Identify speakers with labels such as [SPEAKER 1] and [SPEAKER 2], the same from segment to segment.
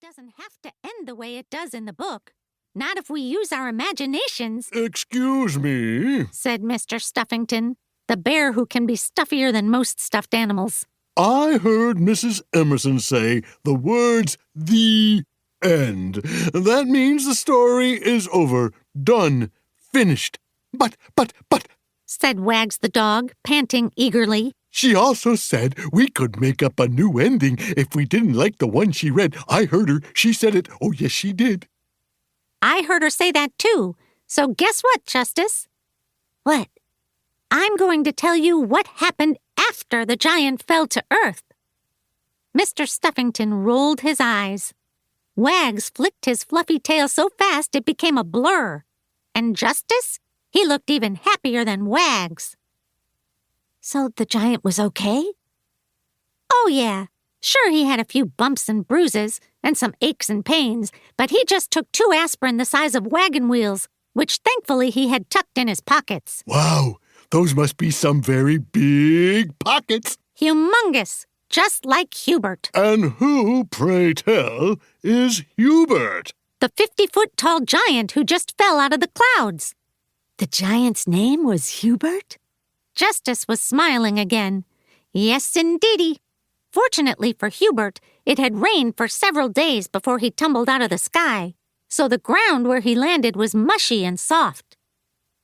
[SPEAKER 1] doesn't have to end the way it does in the book. Not if we use our imaginations.
[SPEAKER 2] Excuse me,
[SPEAKER 1] said Mr. Stuffington, the bear who can be stuffier than most stuffed animals.
[SPEAKER 2] I heard Mrs. Emerson say the words, "the end." That means the story is over, done, finished. But,
[SPEAKER 1] said Wags the dog, panting eagerly.
[SPEAKER 2] She also said we could make up a new ending if we didn't like the one she read. I heard her. She said it. Oh, yes, she did.
[SPEAKER 1] I heard her say that, too. So guess what, Justice? What? I'm going to tell you what happened after the giant fell to earth. Mr. Stuffington rolled his eyes. Wags flicked his fluffy tail so fast it became a blur. And Justice? He looked even happier than Wags. So the giant was okay? Oh, yeah. Sure, he had a few bumps and bruises and some aches and pains, but he just took 2 aspirin the size of wagon wheels, which thankfully he had tucked in his pockets.
[SPEAKER 2] Wow, those must be some very big pockets.
[SPEAKER 1] Humongous, just like Hubert.
[SPEAKER 2] And who, pray tell, is Hubert?
[SPEAKER 1] The 50-foot-tall giant who just fell out of the clouds. The giant's name was Hubert? Justice was smiling again. Yes, indeedy. Fortunately for Hubert, it had rained for several days before he tumbled out of the sky, so the ground where he landed was mushy and soft.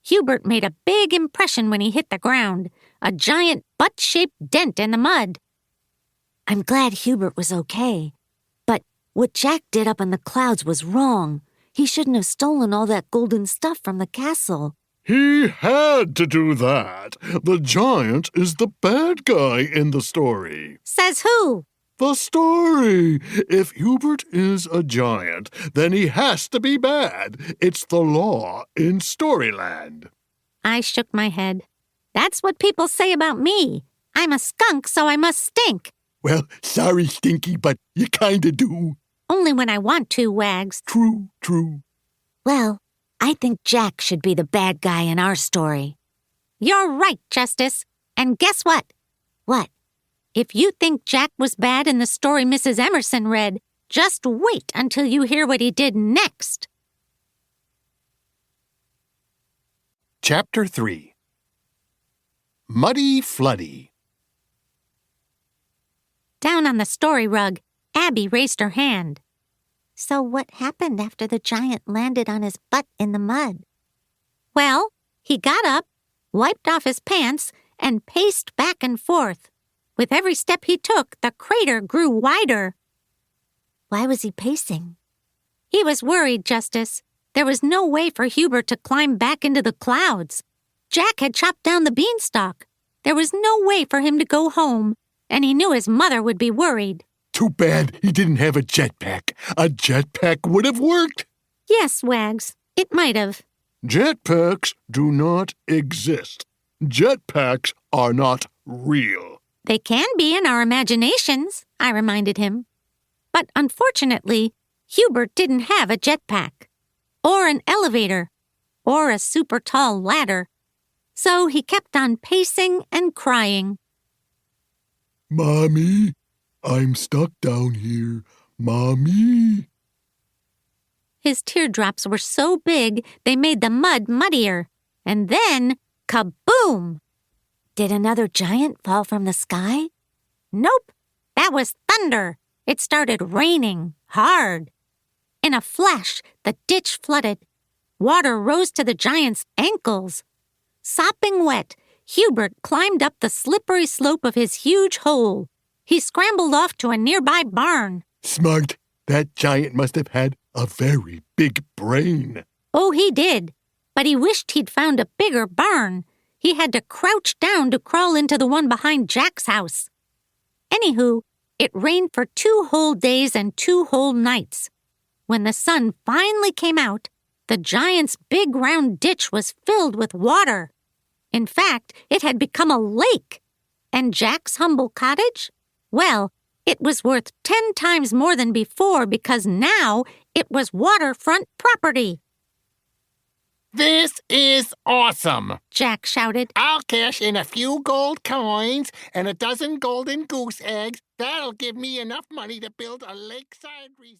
[SPEAKER 1] Hubert made a big impression when he hit the ground, a giant butt-shaped dent in the mud. I'm glad Hubert was okay, but what Jack did up in the clouds was wrong. He shouldn't have stolen all that golden stuff from the castle.
[SPEAKER 2] He had to do that. The giant is the bad guy in the story.
[SPEAKER 1] Says who?
[SPEAKER 2] The story. If Hubert is a giant, then he has to be bad. It's the law in Storyland.
[SPEAKER 1] I shook my head. That's what people say about me. I'm a skunk, so I must stink.
[SPEAKER 2] Well, sorry, Stinky, but you kinda do.
[SPEAKER 1] Only when I want to, Wags.
[SPEAKER 2] True.
[SPEAKER 1] Well, I think Jack should be the bad guy in our story. You're right, Justice. And guess what? What? If you think Jack was bad in the story Mrs. Emerson read, just wait until you hear what he did next.
[SPEAKER 2] Chapter 3 Muddy Fluddy.
[SPEAKER 1] Down on the story rug, Abby raised her hand. So what happened after the giant landed on his butt in the mud? Well, he got up, wiped off his pants, and paced back and forth. With every step he took, the crater grew wider. Why was he pacing? He was worried, Justice. There was no way for Hubert to climb back into the clouds. Jack had chopped down the beanstalk. There was no way for him to go home, and he knew his mother would be worried.
[SPEAKER 2] Too bad he didn't have a jetpack. A jetpack would have worked.
[SPEAKER 1] Yes, Wags, it might have.
[SPEAKER 2] Jetpacks do not exist. Jetpacks are not real.
[SPEAKER 1] They can be in our imaginations, I reminded him. But unfortunately, Hubert didn't have a jetpack, or an elevator, or a super tall ladder. So he kept on pacing and crying.
[SPEAKER 2] Mommy, I'm stuck down here. Mommy.
[SPEAKER 1] His teardrops were so big they made the mud muddier. And then, kaboom! Did another giant fall from the sky? Nope, that was thunder. It started raining hard. In a flash, the ditch flooded. Water rose to the giant's ankles. Sopping wet, Hubert climbed up the slippery slope of his huge hole. He scrambled off to a nearby barn.
[SPEAKER 2] Smart. That giant must have had a very big brain.
[SPEAKER 1] Oh, he did. But he wished he'd found a bigger barn. He had to crouch down to crawl into the one behind Jack's house. Anywho, it rained for 2 whole days and 2 whole nights. When the sun finally came out, the giant's big round ditch was filled with water. In fact, it had become a lake. And Jack's humble cottage? Well, it was worth 10 times more than before because now it was waterfront property.
[SPEAKER 3] This is awesome!
[SPEAKER 1] Jack shouted.
[SPEAKER 3] I'll cash in a few gold coins and a dozen golden goose eggs. That'll give me enough money to build a lakeside resort.